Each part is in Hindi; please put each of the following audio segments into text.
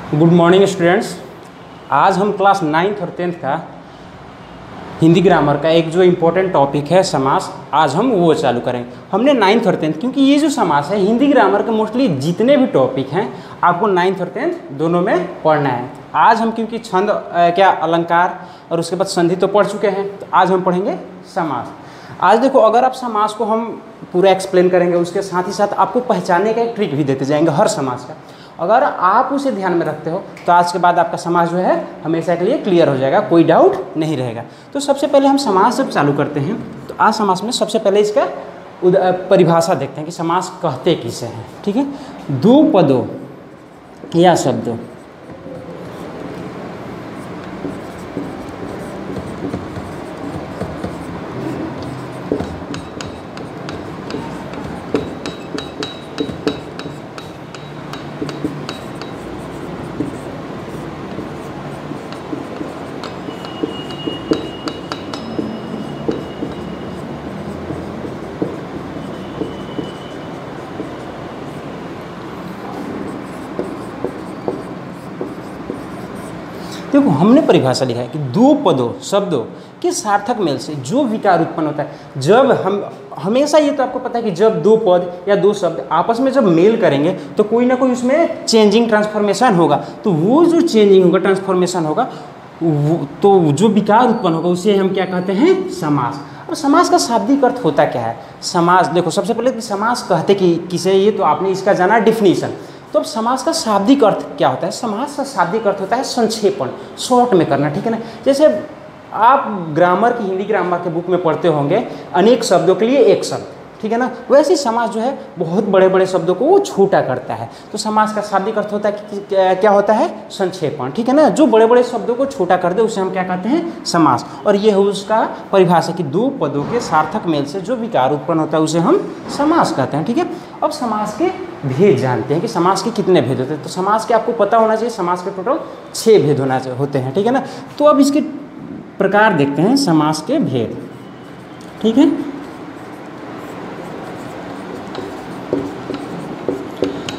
Good morning students. आज हम क्लास 9th और 10th का हिंदी ग्रामर का एक जो इम्पोर्टेंट टॉपिक है समास, आज हम वो चालू करेंगे। हमने 9th और 10th क्योंकि ये जो समास है हिंदी ग्रामर के मोस्टली जितने भी टॉपिक हैं आपको 9th और 10th दोनों में पढ़ना है। आज हम क्योंकि छंद अलंकार और उसके बाद संधि तो पढ़ चुके हैं, तो आज हम पढ़ेंगे समास। आज देखो, अगर आप समास को हम पूरा एक्सप्लेन करेंगे, उसके साथ ही साथ आपको पहचानने का एक ट्रिक भी देते जाएंगे हर समास का। अगर आप उसे ध्यान में रखते हो तो आज के बाद आपका समास जो है हमेशा के लिए क्लियर हो जाएगा, कोई डाउट नहीं रहेगा। तो सबसे पहले हम समास जब चालू करते हैं तो आज समास में सबसे पहले इसका परिभाषा देखते हैं कि समास कहते किसे हैं। ठीक है, दो पदों या शब्दों देखो, हमने परिभाषा लिखा है कि दो पदों शब्दों के सार्थक मेल से जो विकार उत्पन्न होता है। जब हम हमेशा ये तो आपको पता है कि जब दो पद या दो शब्द आपस में जब मेल करेंगे तो कोई ना कोई उसमें चेंजिंग ट्रांसफॉर्मेशन होगा। तो वो जो चेंजिंग होगा, ट्रांसफॉर्मेशन होगा, तो जो विकार उत्पन्न होगा उसे हम क्या कहते हैं? समास। अब समास का शाब्दिक अर्थ होता क्या है? समास देखो, सबसे पहले कि समास कहते कि किसे, ये तो आपने इसका जाना डिफिनीशन। तो अब समास का शाब्दिक अर्थ क्या होता है? समास का शाब्दिक अर्थ होता है संक्षेपण, शॉर्ट में करना। ठीक है ना, जैसे आप ग्रामर की हिंदी ग्रामर के बुक में पढ़ते होंगे अनेक शब्दों के लिए एक शब्द, ठीक है ना, वैसे ही समास जो है बहुत बड़े बड़े शब्दों को वो छोटा करता है। तो समास का शाब्दिक अर्थ होता है कि क्या होता है? संक्षेपण। ठीक है ना, जो बड़े बड़े शब्दों को छोटा कर दे उसे हम क्या कहते हैं? समास। और ये है उसका परिभाषा कि दो पदों के सार्थक मेल से जो विकार उत्पन्न होता है उसे हम समास कहते हैं। ठीक है, अब समास के भेद जानते हैं कि समास के कितने भेद होते हैं। तो समास के आपको पता होना चाहिए, समास के टोटल 6 भेद होते हैं। ठीक है ना, तो अब इसके प्रकार देखते हैं समास के भेद। ठीक है,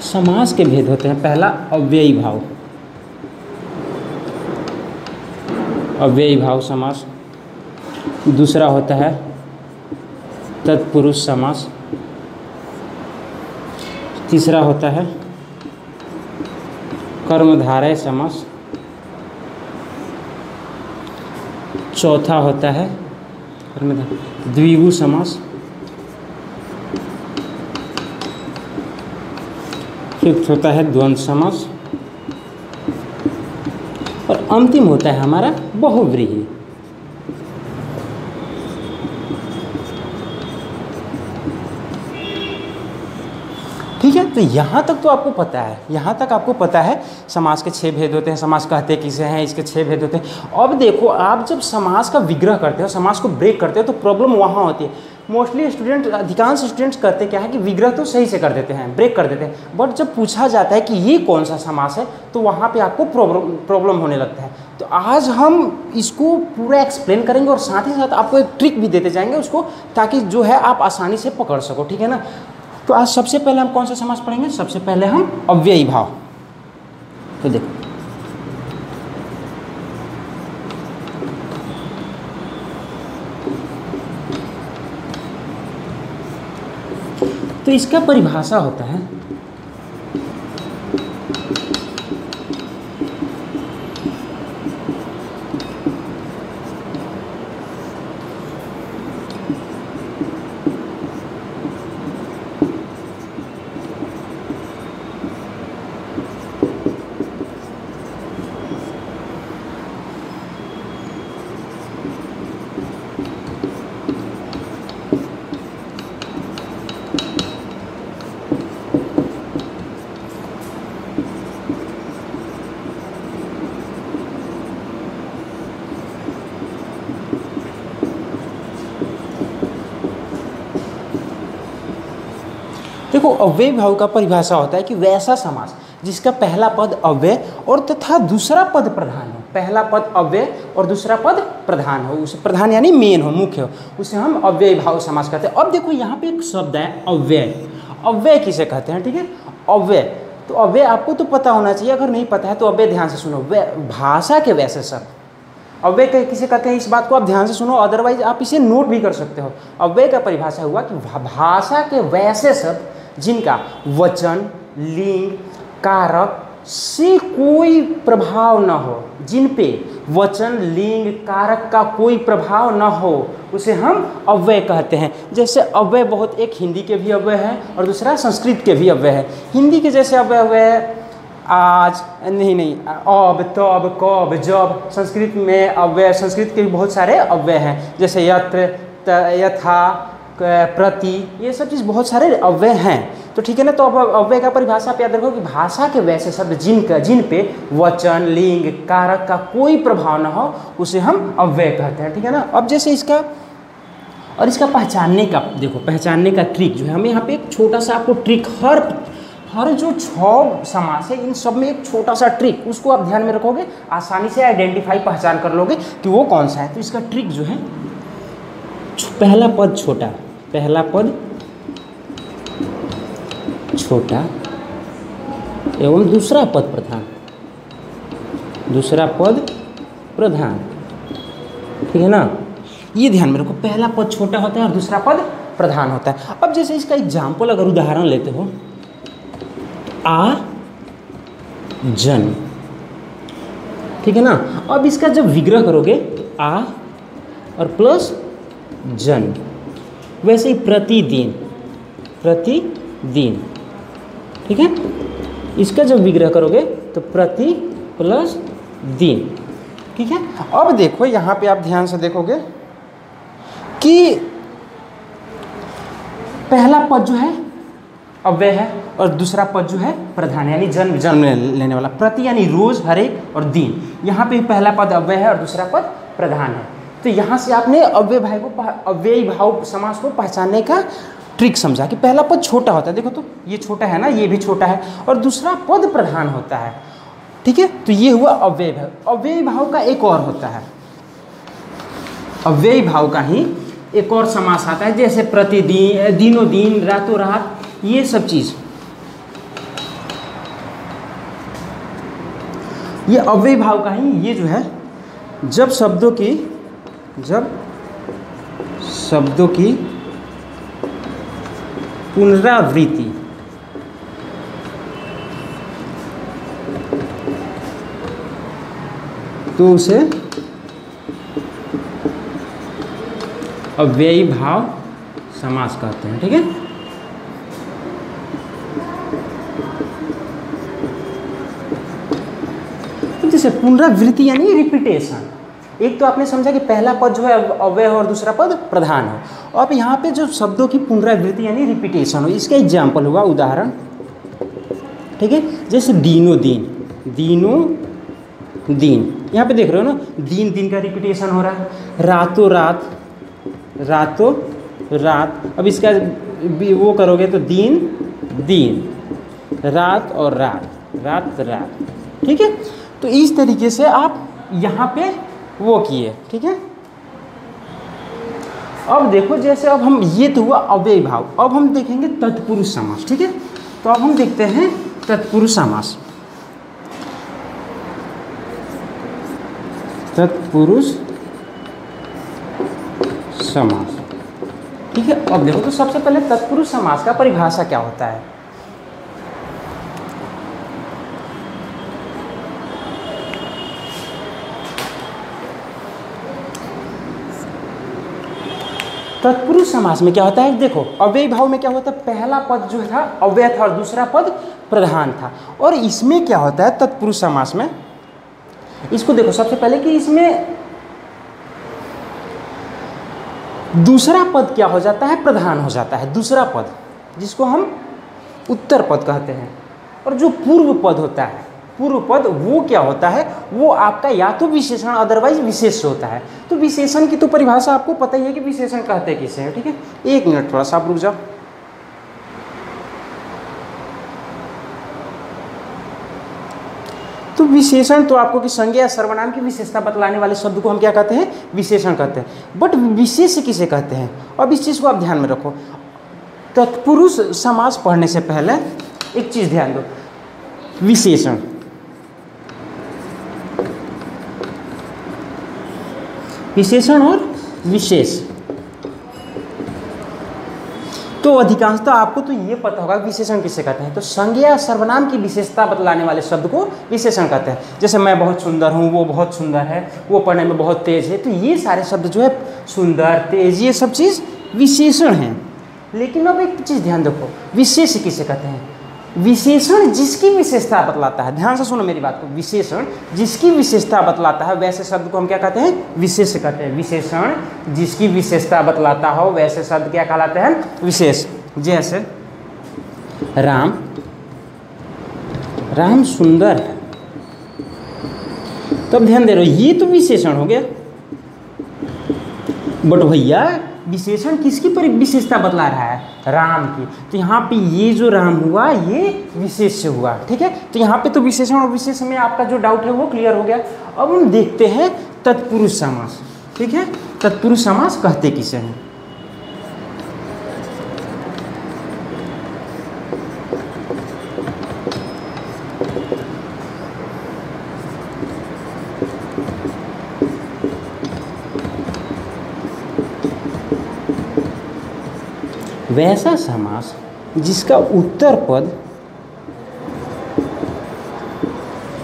समास के भेद होते हैं, पहला अव्ययी भाव, अव्ययी भाव समास। दूसरा होता है तत्पुरुष समास। तीसरा होता है कर्मधारय समास। चौथा होता है द्विगु समास। फिफ्थ होता है द्वंद्व समास। और अंतिम होता है हमारा बहुव्रीहि। ठीक है, तो यहाँ तक तो आपको पता है, यहाँ तक आपको पता है समास के 6 भेद होते हैं, समास कहते किसे हैं, इसके 6 भेद होते हैं। अब देखो, आप जब समास का विग्रह करते हो, समास को ब्रेक करते हो, तो प्रॉब्लम वहाँ होती है। मोस्टली स्टूडेंट, अधिकांश स्टूडेंट्स करते क्या है कि विग्रह तो सही से कर देते हैं, ब्रेक कर देते हैं, बट जब पूछा जाता है कि ये कौन सा समास है तो वहाँ पे आपको प्रॉब्लम होने लगता है। तो आज हम इसको पूरा एक्सप्लेन करेंगे और साथ ही साथ आपको एक ट्रिक भी देते जाएंगे उसको, ताकि जो है आप आसानी से पकड़ सको। ठीक है ना, तो आज सबसे पहले हम कौन सा समास पढ़ेंगे? सबसे पहले हम अव्ययी भाव। तो देखो, तो इसका परिभाषा होता है देखो, अव्ययी भाव का परिभाषा होता है कि वैसा समास जिसका पहला पद अव्यय और तथा दूसरा पद प्रधान हो। पहला पद अव्यय और दूसरा पद प्रधान हो, उसे प्रधान यानी मेन हो, मुख्य हो, उसे हम अव्ययी भाव समास कहते हैं। अब देखो यहाँ पे एक शब्द है अव्यय। अव्यय किसे कहते हैं? ठीक है, अव्यय तो अव्यय आपको तो पता होना चाहिए, अगर नहीं पता है तो अव्यय ध्यान से सुनो। भाषा के वैसे शब्द, अव्यय किसे कहते हैं इस बात को आप ध्यान से सुनो, अदरवाइज आप इसे नोट भी कर सकते हो। अव्यय का परिभाषा हुआ कि भाषा के वैसे शब्द जिनका वचन, लिंग, कारक से कोई प्रभाव न हो, जिन पे वचन, लिंग, कारक का कोई प्रभाव न हो, उसे हम अव्यय कहते हैं। जैसे अव्यय बहुत, एक हिंदी के भी अव्यय है और दूसरा संस्कृत के भी अव्यय है। हिंदी के जैसे अव्यय है आज, नहीं, अब, तब, कब, जब। संस्कृत में अव्यय, संस्कृत के भी बहुत सारे अव्यय हैं, जैसे यत्र, यथा, प्रति, ये सब चीज़ बहुत सारे अव्यय हैं। तो ठीक है ना। तो अब अव्यय का परिभाषा आप याद रखो कि भाषा के वैसे शब्द जिन पे वचन, लिंग, कारक का कोई प्रभाव ना हो, उसे हम अव्यय कहते हैं। ठीक है ना। अब जैसे इसका और इसका पहचानने का, देखो पहचानने का ट्रिक जो है, हमें यहाँ पे एक छोटा सा आपको ट्रिक, हर जो 6 समास है इन सब में एक छोटा सा ट्रिक, उसको आप ध्यान में रखोगे, आसानी से आइडेंटिफाई, पहचान कर लोगे कि वो कौन सा है। तो इसका ट्रिक जो है, पहला पद छोटा, पहला पद छोटा एवं दूसरा पद प्रधान, दूसरा पद प्रधान। ठीक है ना। ये ध्यान में रखो, पहला पद छोटा होता है और दूसरा पद प्रधान होता है। अब जैसे इसका एग्जाम्पल, अगर उदाहरण लेते हो, आ जन, ठीक है ना। अब इसका जब विग्रह करोगे, आ और प्लस जन, वैसे ही प्रतिदिन, प्रतिदिन, ठीक है। इसका जब विग्रह करोगे तो प्रति प्लस दिन, ठीक है। अब देखो यहाँ पे आप ध्यान से देखोगे कि पहला पद जो है अव्यय है और दूसरा पद जो है प्रधान, यानी जन्म लेने वाला। प्रति यानी रोज, हर एक, और दिन, यहाँ पे पहला पद अव्यय है और दूसरा पद प्रधान है। तो यहाँ से आपने अव्ययी भाव समास को पहचानने का ट्रिक समझा कि पहला पद छोटा होता है, देखो तो ये छोटा है ना, ये भी छोटा है, और दूसरा पद प्रधान होता है। ठीक है। तो ये हुआ अव्ययी भाव। अव्ययी भाव का एक और होता है, अव्ययी भाव का ही एक और समास आता है, जैसे प्रतिदिन, दिनों दिन, रातों रात, ये सब चीज। ये अव्ययी भाव का ही, ये जो है, जब शब्दों की पुनरावृत्ति, तो उसे अव्ययी भाव समास कहते हैं। ठीक है। तो जैसे पुनरावृत्ति यानी रिपीटेशन, एक तो आपने समझा कि पहला पद जो है अव्यय और दूसरा पद प्रधान है। अब यहाँ पे जो शब्दों की पुनरावृत्ति यानी रिपीटेशन हो, इसका एग्जाम्पल हुआ, उदाहरण, ठीक है। जैसे दिनों दिन, दिनों दिन, यहाँ पे देख रहे हो ना, दिन दिन का रिपीटेशन हो रहा है। रातों रात, रातों रात, अब इसका वो करोगे तो दिन दिन, रात और रात, रात रात। ठीक है। तो इस तरीके से आप यहाँ पे वो किए। ठीक है। अब देखो, जैसे अब हम, ये तो हुआ अव्ययी भाव, अब हम देखेंगे तत्पुरुष समास। ठीक है। तो अब हम देखते हैं तत्पुरुष समास। तत्पुरुष समास, ठीक है। अब देखो, तो सबसे पहले तत्पुरुष समास का परिभाषा क्या होता है। तत्पुरुष समास में क्या होता है, देखो अव्ययी भाव में क्या होता है, पहला पद जो था अव्यय था और दूसरा पद प्रधान था। और इसमें क्या होता है तत्पुरुष समास में, इसको देखो सबसे पहले कि इसमें दूसरा पद क्या हो जाता है, प्रधान हो जाता है। दूसरा पद जिसको हम उत्तर पद कहते हैं, और जो पूर्व पद होता है, पूर्व पद वो क्या होता है, वो आपका या तो विशेषण अदरवाइज विशेष होता है। तो विशेषण की तो परिभाषा आपको पता ही है कि विशेषण कहते हैं किसे है। ठीक है। एक मिनट थोड़ा सा आप रुक जाओ। तो विशेषण तो आपको कि संज्ञा या सर्वनाम की विशेषता बतलाने वाले शब्द को हम क्या कहते हैं, विशेषण कहते हैं। बट विशेष किसे कहते हैं, अब इस चीज़ को आप ध्यान में रखो। तत्पुरुष समास पढ़ने से पहले एक चीज़ ध्यान दो, विशेषण। विशेषण और विशेष। तो अधिकांशतः आपको तो ये पता होगा विशेषण किसे कहते हैं। तो संज्ञा सर्वनाम की विशेषता बतलाने वाले शब्द को विशेषण कहते हैं। जैसे मैं बहुत सुंदर हूँ, वो बहुत सुंदर है, वो पढ़ने में बहुत तेज है। तो ये सारे शब्द जो है सुंदर, तेज, ये सब चीज़ विशेषण हैं। लेकिन अब एक चीज़ ध्यान रखो, विशेष किसे कहते हैं? विशेषण जिसकी विशेषता बतलाता है। ध्यान से सुनो मेरी बात को। विशेषण जिसकी विशेषता बतलाता है वैसे शब्द को हम क्या कहते हैं? विशेष कहते हैं। विशेषण जिसकी विशेषता बतलाता हो वैसे शब्द क्या कहलाते हैं? विशेष। जैसे राम, राम सुंदर है। तब ध्यान दे रहे हो, ये तो विशेषण हो गया। बट भैया विशेषण किसकी विशेषता बतला रहा है? राम की। तो यहाँ पे ये जो राम हुआ ये विशेष हुआ, ठीक है। तो यहाँ पे तो विशेषण और विशेष में आपका जो डाउट है वो क्लियर हो गया। अब हम देखते हैं तत्पुरुष समास, ठीक है। तत्पुरुष समास कहते किसे हैं? वैसा समास जिसका उत्तर पद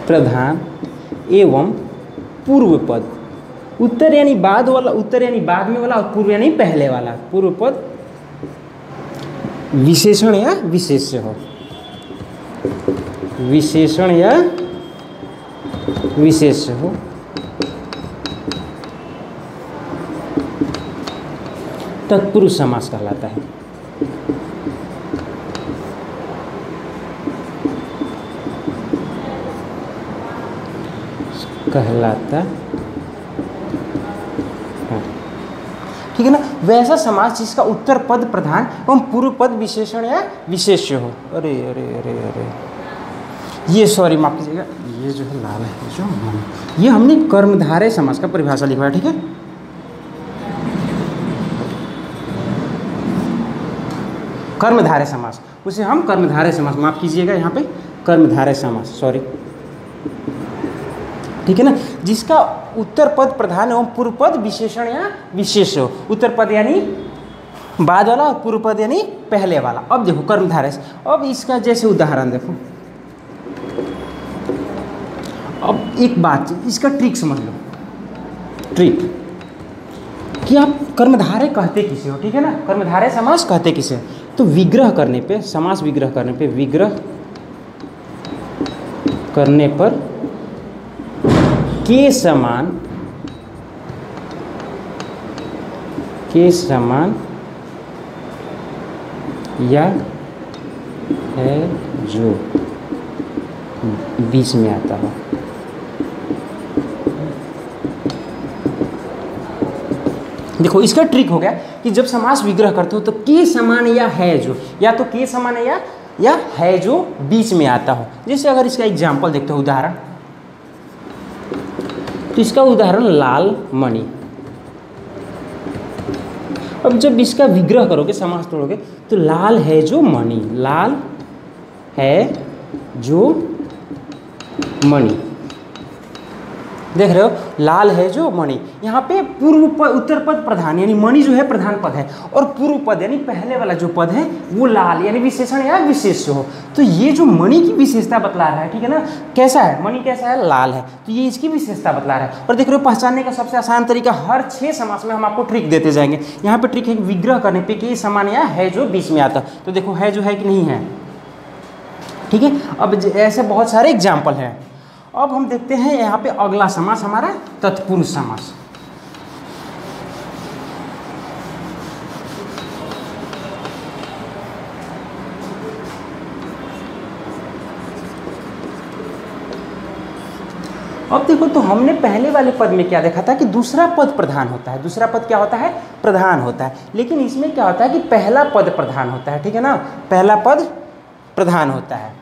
प्रधान एवं पूर्व पद, उत्तर यानी बाद वाला, उत्तर यानी बाद में वाला, और पूर्व यानी पहले वाला, पूर्व पद विशेषण या विशेष्य हो। विशेषण या विशेष्य हो तत्पुरुष समास कहलाता है। कहलाता है, ठीक है ना। वैसा समास जिसका उत्तर पद प्रधान एवं पूर्व पद विशेषण या विशेष्य हो। अरे अरे अरे अरे ये सॉरी माफ कीजिएगा, ये जो है लाल है, जो ये हमने कर्मधारय समास का परिभाषा लिखवाया, ठीक है। कर्मधारय समास, उसे हम कर्मधारय समास, माफ कीजिएगा यहाँ पे कर्मधारय समास, सॉरी, ठीक है ना। जिसका उत्तर पद प्रधान एवं पूर्व पद विशेषण या विशेष हो। उत्तर पद यानी बाद वाला और पूर्व पद यानी पहले वाला। अब देखो कर्मधारय, अब इसका जैसे उदाहरण देखो। अब एक बात, इसका ट्रिक समझ लो। ट्रिक कि आप कर्मधारय कहते किसे हो, ठीक है ना। कर्मधारय समास कहते किसे? तो विग्रह करने पे, समास विग्रह करने पे, विग्रह करने पर के समान, के समान या है जो बीच में आता हो। देखो इसका ट्रिक हो गया कि जब समास विग्रह करते हो तो के समान या है जो, या तो के समान या है जो बीच में आता हो। जैसे अगर इसका एग्जाम्पल देखते हो, उदाहरण, तो इसका उदाहरण लाल मणि। अब जब इसका विग्रह करोगे, समास तोड़ोगे, तो लाल है जो मणि, लाल है जो मणि, देख रहे हो, लाल है जो मणि। यहाँ पे पूर्व पद, उत्तर पद प्रधान यानी मणि जो है प्रधान पद है, और पूर्व पद यानी पहले वाला जो पद है वो लाल यानी विशेषण या विशेष्य हो। तो ये जो मणि की विशेषता बतला रहा है, ठीक है ना। कैसा है मणि, कैसा है, लाल है, तो ये इसकी विशेषता बतला रहा है। और देख रहे हो पहचानने का सबसे आसान तरीका, हर 6 समास में हम आपको ट्रिक देते जाएंगे। यहाँ पे ट्रिक है विग्रह करने पे कि समान या है जो बीच में आता। तो देखो है जो है कि नहीं है, ठीक है। अब ऐसे बहुत सारे एग्जाम्पल हैं। अब हम देखते हैं यहाँ पे अगला समास हमारा तत्पुरुष समास। अब देखो, तो हमने पहले वाले पद में क्या देखा था कि दूसरा पद प्रधान होता है। दूसरा पद क्या होता है? प्रधान होता है। लेकिन इसमें क्या होता है कि पहला पद प्रधान होता है, ठीक है ना। पहला पद प्रधान होता है।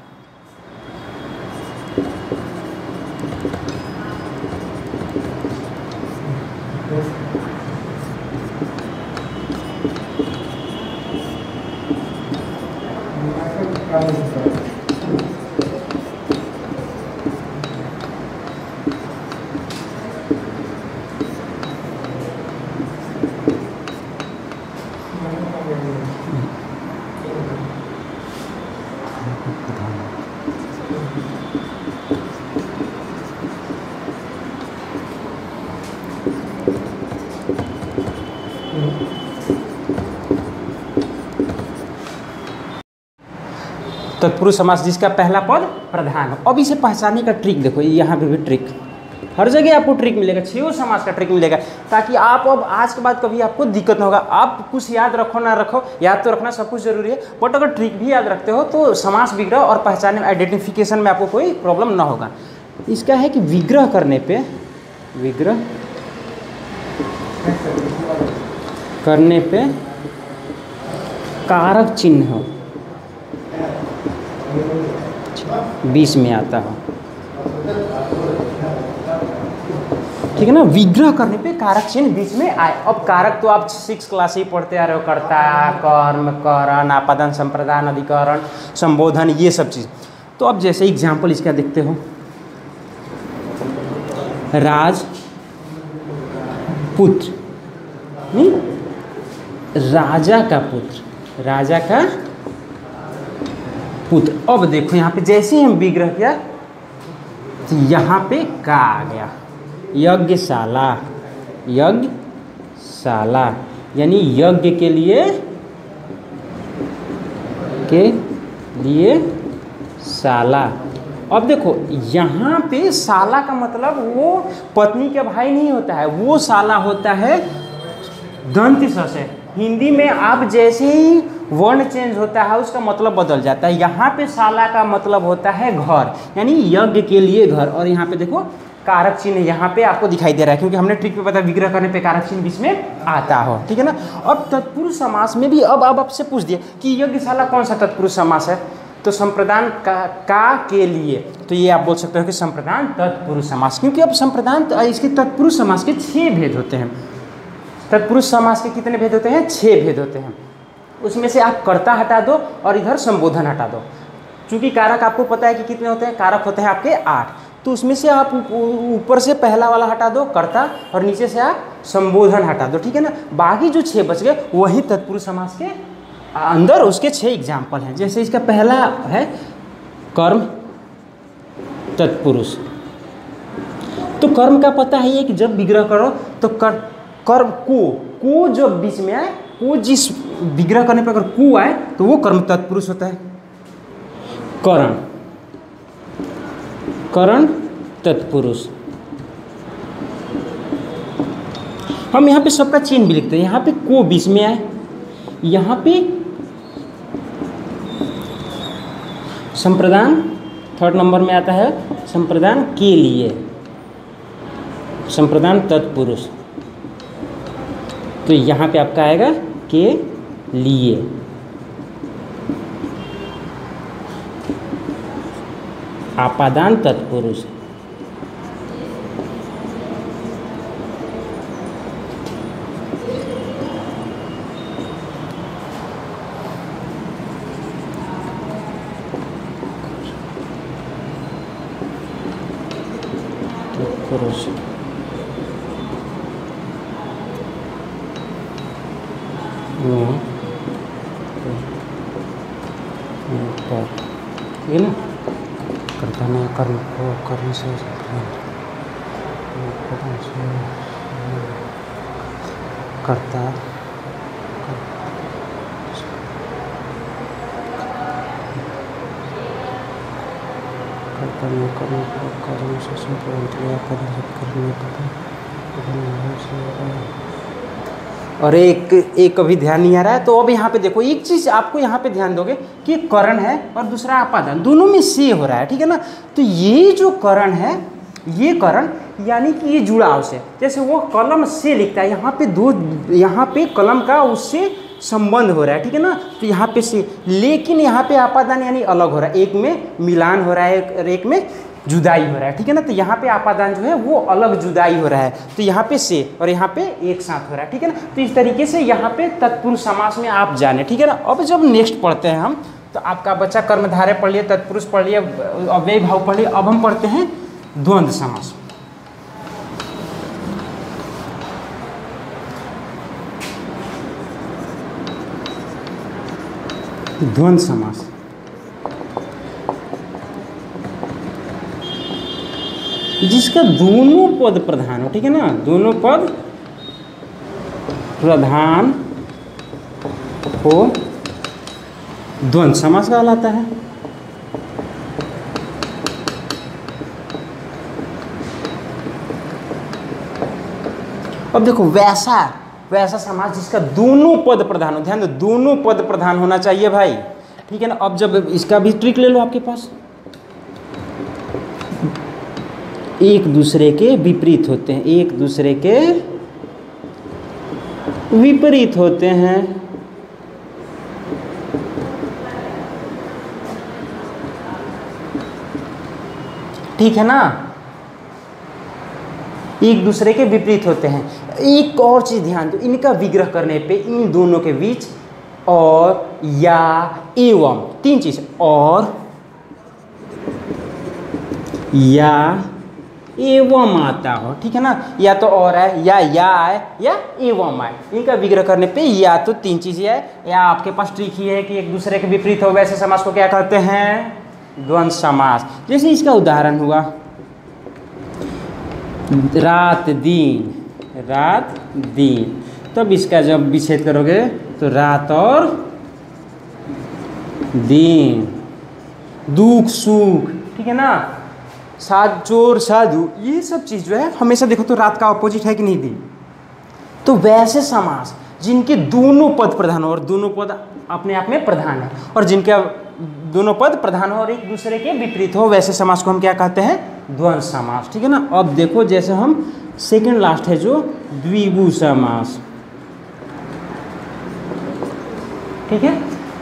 तत्पुरुष समास जिसका पहला पद प्रधान हो। अब इसे पहचानने का ट्रिक देखो, यहाँ पे भी ट्रिक, हर जगह आपको ट्रिक मिलेगा, 6 समास का ट्रिक मिलेगा, ताकि आप अब आज के बाद कभी आपको दिक्कत ना होगा। आप कुछ याद रखो ना रखो, याद तो रखना सब कुछ जरूरी है, बट अगर ट्रिक भी याद रखते हो तो समास विग्रह और पहचानने में, आइडेंटिफिकेशन में आपको कोई प्रॉब्लम ना होगा। इसका है कि विग्रह करने पे, विग्रह करने पे कारक चिन्ह हो बीच में आता हो, ठीक है ना। विग्रह करने पे कारक चिन्ह बीच में आए। अब कारक तो आप 6 क्लास ही पढ़ते आ रहे हो, कर्ता, कर्म, करण, आपादान, संप्रदान, अधिकरण, संबोधन, ये सब चीज़। तो अब जैसे एग्जाम्पल इसका देखते हो, राज पुत्र, नहीं, राजा का पुत्र, राजा का पुत्र। अब देखो यहाँ पे जैसे ही हम विग्रह किया तो यहाँ पे का आ गया, यज्ञशाला, यज्ञशाला यानी यज्ञ के लिए शाला। अब देखो यहाँ पे शाला का मतलब वो पत्नी का भाई नहीं होता है, वो शाला होता है दंत स से। हिंदी में आप जैसे ही वर्ण चेंज होता है उसका मतलब बदल जाता है। यहाँ पे शाला का मतलब होता है घर, यानी यज्ञ के लिए घर। और यहाँ पे देखो कारक चिन्ह यहाँ पे आपको दिखाई दे रहा है, क्योंकि हमने ट्रिक पे पता विग्रह करने पे कारक चिन्ह बीच में आता हो, ठीक है ना। अब तत्पुरुष समास में भी अब आपसे पूछ दिया कि यज्ञशाला कौन सा तत्पुरुष समास है, तो संप्रदान का के लिए, तो ये आप बोल सकते हो कि संप्रदान तत्पुरुष समास। क्योंकि अब संप्रदान इसके तत्पुरुष समास के 6 भेद होते हैं। तत्पुरुष समास के कितने भेद होते हैं? 6 भेद होते हैं। उसमें से आप कर्ता हटा दो और इधर संबोधन हटा दो। चूंकि कारक आपको पता है कि कितने होते हैं, कारक होते हैं आपके 8, तो उसमें से आप ऊपर से पहला वाला हटा दो कर्ता और नीचे से आप संबोधन हटा दो, ठीक है ना। बाकी जो 6 बच गए वही तत्पुरुष समास के अंदर उसके 6 एग्जाम्पल हैं। जैसे इसका पहला है कर्म तत्पुरुष। तो कर्म का पता है कि जब विग्रह करो तो कर्म को जब बीच में आए, को जिस विग्रह करने पर अगर को आए तो वो कर्म तत्पुरुष होता है। करण तत्पुरुष। हम यहाँ पे सबका चिन्ह भी लिखते हैं। यहाँ पे को बीच में आए, यहाँ पे संप्रदान 3rd नंबर में आता है, संप्रदान के लिए, संप्रदान तत्पुरुष। तो यहाँ पे आपका आएगा के लिए। आपादान तत्पुरुष। तत्पुरुष ये ना करता नहीं, कर्म को कर्म से करता कर्म को कर्म से संपूर्ण करने और एक अभी ध्यान नहीं आ रहा है। तो अब यहाँ पे देखो एक चीज़ आपको यहाँ पे ध्यान दोगे कि करण है और दूसरा आपादान, दोनों में से हो रहा है, ठीक है ना। तो ये जो करण है, ये करण यानी कि ये जुड़ाव से, जैसे वो कलम से लिखता है, यहाँ पे कलम का उससे संबंध हो रहा है, ठीक है ना। तो यहाँ पे से, लेकिन यहाँ पे आपादान यानी अलग हो रहा है, एक में मिलान हो रहा है और एक में जुदाई हो रहा है, ठीक है ना। तो यहाँ पे आपादान जो है वो अलग जुदाई हो रहा है, तो यहाँ पे से और यहाँ पे एक साथ हो रहा है, ठीक है ना। तो इस तरीके से यहाँ पे तत्पुरुष समास में आप जाने, ठीक है ना। अब जब नेक्स्ट पढ़ते हैं हम, तो आपका बच्चा कर्मधारय पढ़ लिए, तत्पुरुष पढ़ लिए, अव्ययी भाव पढ़ लिए। अब हम पढ़ते हैं द्वंद्व समास। द्वंद्व समास जिसका दोनों पद प्रधान हो, ठीक है ना, दोनों पद प्रधान हो, द्वंद्व समास कहलाता है। अब देखो वैसा वैसा समास जिसका दोनों पद प्रधान हो, ध्यान दो दोनों पद प्रधान होना चाहिए भाई, ठीक है ना। अब जब इसका भी ट्रिक ले लो आपके पास, एक दूसरे के विपरीत होते हैं, एक दूसरे के विपरीत होते हैं, ठीक है ना, एक दूसरे के विपरीत होते हैं। एक और चीज ध्यान दो, इनका विग्रह करने पे इन दोनों के बीच और, या, एवं, तीन चीज, और, या, एवं आता हो, ठीक है ना। या तो और है, या आए, या एवं आए। इनका विग्रह करने पे या तो तीन चीजें है, या आपके पास ट्रिक ही है कि एक दूसरे के विपरीत हो, वैसे समास को क्या कहते हैं? द्वंद्व समास। जैसे इसका उदाहरण हुआ रात दिन, रात दिन, तब इसका जब विच्छेद करोगे तो रात और दिन, दुख सुख, ठीक है ना, साध चोर साधु, ये सब चीज़ जो है हमेशा देखो तो रात का अपोजिट है कि नहीं दिन। तो वैसे समास जिनके दोनों पद प्रधान हो, और दोनों पद अपने आप में प्रधान है, और जिनके दोनों पद प्रधान हो और एक दूसरे के विपरीत हो, वैसे समास को हम क्या कहते हैं? द्वंद्व समास, ठीक है ना। अब देखो जैसे हम सेकंड लास्ट है जो द्विगु समास, ठीक है।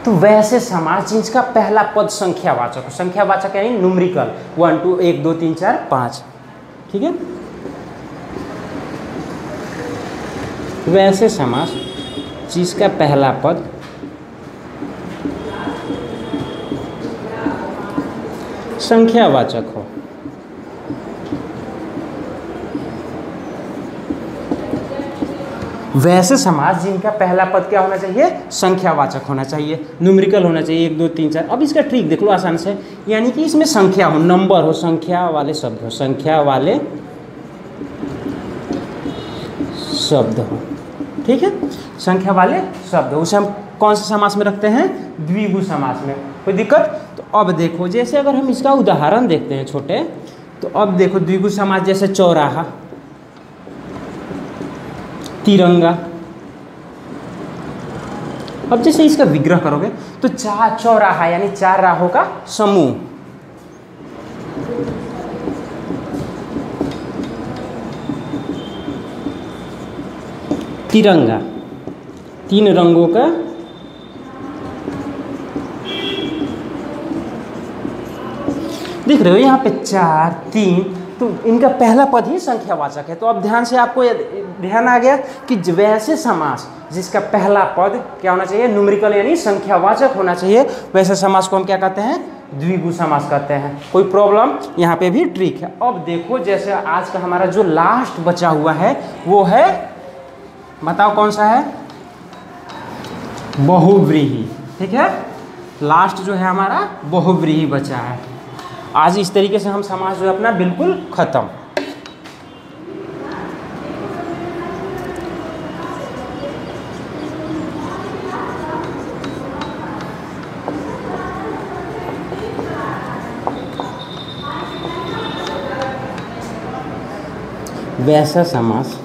तो वैसे समास जिसका पहला पद संख्यावाचक हो, संख्यावाचक यानी न्यूमेरिकल 1 2 1 2 3 4 5, ठीक है। वैसे समास जिसका पहला पद संख्यावाचक हो, वैसे समास जिनका पहला पद क्या होना चाहिए? संख्यावाचक होना चाहिए, न्यूमेरिकल होना चाहिए 1 2 3 4। अब इसका ट्रिक देख लो आसान से, यानी कि इसमें संख्या हो, नंबर हो, संख्या वाले शब्द हो, संख्या वाले शब्द हो, ठीक है, संख्या वाले शब्द हो। उसे हम कौन से समास में रखते हैं? द्विगु समास में। कोई दिक्कत? तो अब देखो जैसे अगर हम इसका उदाहरण देखते हैं छोटे, तो अब देखो द्विगु समास जैसे चौराहा, तिरंगा। अब जैसे इसका विग्रह करोगे तो चार चौराहा यानी चार राहों का समूह, तिरंगा, तीन रंगों का दिख रहे हो यहाँ पे 4 3, तो इनका पहला पद ही संख्यावाचक है। तो अब ध्यान से आपको ध्यान आ गया कि वैसे समास जिसका पहला पद क्या होना चाहिए? न्यूमेरिकल यानी संख्यावाचक होना चाहिए, वैसे समास को हम क्या कहते हैं? द्विगु समास कहते हैं। कोई प्रॉब्लम? यहाँ पे भी ट्रिक है। अब देखो जैसे आज का हमारा जो लास्ट बचा हुआ है वो है, बताओ कौन सा है? बहुव्रीहि, ठीक है। लास्ट जो है हमारा बहुव्रीहि बचा है। आज इस तरीके से हम समास जो है अपना बिल्कुल खत्म। वैसा समास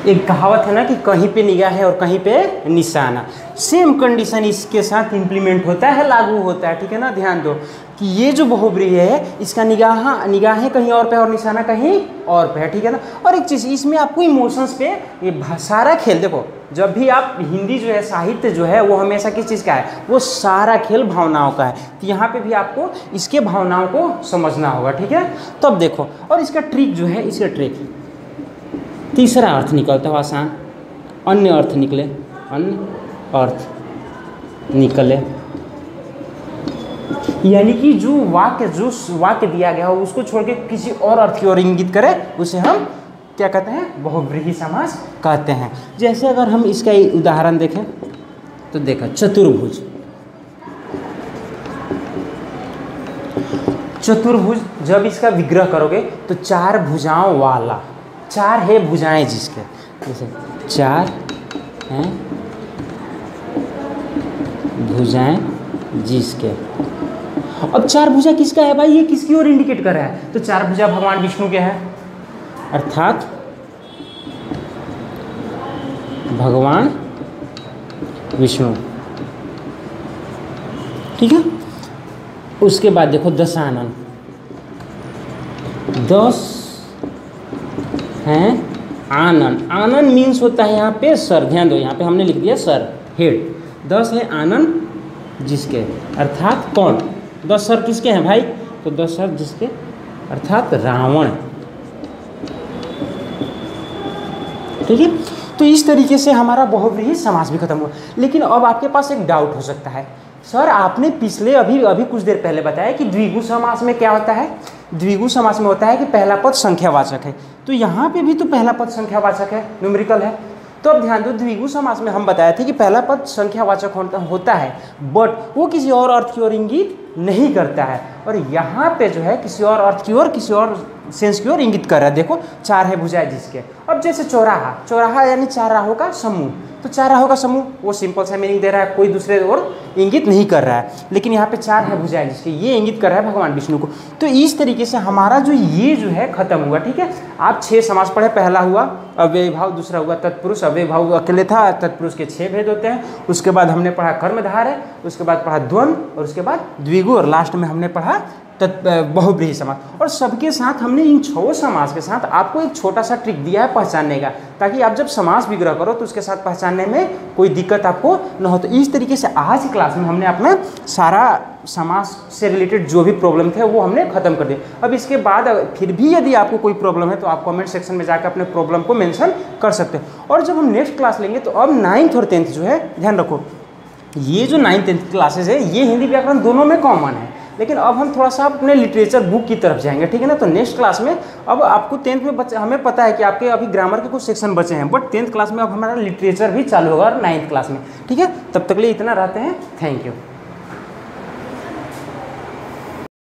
एक कहावत है ना कि कहीं पे निगाह है और कहीं पे निशाना। सेम कंडीशन इसके साथ इंप्लीमेंट होता है, लागू होता है, ठीक है ना। ध्यान दो, कि ये जो बहुव्रीहि है इसका निगाहें कहीं और पे और निशाना कहीं और पे है, ठीक है ना। और एक चीज़ इसमें आपको इमोशंस पे ये सारा खेल, देखो जब भी आप हिंदी जो है साहित्य जो है वो हमेशा किस चीज़ का है, वो सारा खेल भावनाओं का है। तो यहाँ पे भी आपको इसके भावनाओं को समझना होगा, ठीक है। तो अब देखो, और इसका ट्रिक जो है, इसका ट्रिक तीसरा अर्थ निकलता है आसान, अन्य अर्थ निकले, अन्य अर्थ निकले, यानी कि जो वाक्य दिया गया हो उसको छोड़ के किसी और अर्थ की ओर इंगित करे, उसे हम क्या कहते हैं, बहुव्रीहि समास कहते हैं। जैसे अगर हम इसका उदाहरण देखें तो देखा चतुर्भुज, चतुर्भुज जब इसका विग्रह करोगे तो 4 भुजाओं वाला, 4 है भुजाएं जिसके, जैसे 4 हैं भुजाएं जिसके। अब 4 भुजा किसका है भाई, ये किसकी ओर इंडिकेट कर रहा है, तो 4 भुजा भगवान विष्णु के है, अर्थात भगवान विष्णु, ठीक है। उसके बाद देखो दशानन, 10 हैं आनन, आनन मीन्स होता है यहाँ पे सर, ध्यान दो यहाँ पे हमने लिख दिया सर, हेड। 10 है आनन जिसके, अर्थात कौन, 10 सर किसके हैं भाई, तो 10 सर जिसके अर्थात रावण, ठीक है। तो इस तरीके से हमारा बहुव्रीहि समास भी खत्म हुआ। लेकिन अब आपके पास एक डाउट हो सकता है, सर आपने पिछले अभी कुछ देर पहले बताया कि द्विगु समास में क्या होता है, द्विगु समास में होता है कि पहला पद संख्यावाचक है, तो यहाँ पे भी तो पहला पद संख्यावाचक है, न्यूमेरिकल है। तो अब ध्यान दो, द्विगु समास में हम बताए थे कि पहला पद संख्यावाचक होता है, बट वो किसी और अर्थ की ओर इंगित नहीं करता है, और यहाँ पे जो है किसी और अर्थ की ओर, किसी और सेंस की ओर इंगित कर रहा है। देखो 4 है भुजाएं जिसके। अब जैसे चौराहा, चौराहा यानी 4 राहों का समूह, तो 4 राहों का समूह वो सिंपल सा मीनिंग दे रहा है, कोई दूसरे ओर इंगित नहीं कर रहा है। लेकिन यहाँ पे 4 है भुजाएं जिसके, ये इंगित कर रहा है भगवान विष्णु को। तो इस तरीके से हमारा जो ये जो है खत्म हुआ, ठीक है। आप 6 समास पढ़े, पहला हुआ अव्ययी भाव, दूसरा हुआ तत्पुरुष, अव्ययी भाव अकेले था, तत्पुरुष के 6 भेद होते हैं। उसके बाद हमने पढ़ा कर्मधार है, उसके बाद पढ़ा द्वंद्व, और उसके बाद द्विगु, और लास्ट में हमने पढ़ा बहुव्रीहि समास। और सबके साथ हमने इन 6 समास के साथ आपको एक छोटा सा ट्रिक दिया है पहचानने का, ताकि आप जब समास विग्रह करो तो उसके साथ पहचानने में कोई दिक्कत आपको न हो। तो इस तरीके से आज की क्लास में हमने अपना सारा समास से रिलेटेड जो भी प्रॉब्लम थे वो हमने खत्म कर दिए। अब इसके बाद फिर भी यदि आपको कोई प्रॉब्लम है तो आप कमेंट सेक्शन में जाकर अपने प्रॉब्लम को मेंशन कर सकते हो। और जब हम नेक्स्ट क्लास लेंगे तो अब 9th और 10th जो है, ध्यान रखो, ये जो 9th 10th क्लासेज है ये हिंदी व्याकरण दोनों में कॉमन है, लेकिन अब हम थोड़ा सा अपने लिटरेचर बुक की तरफ जाएंगे, ठीक है ना। तो नेक्स्ट क्लास में अब आपको 10th में हमें पता है कि आपके अभी ग्रामर के कुछ सेक्शन बचे हैं, बट 10th क्लास में अब हमारा लिटरेचर भी चालू होगा और 9th क्लास में, ठीक है। तब तक के लिए इतना रहते हैं, थैंक यू।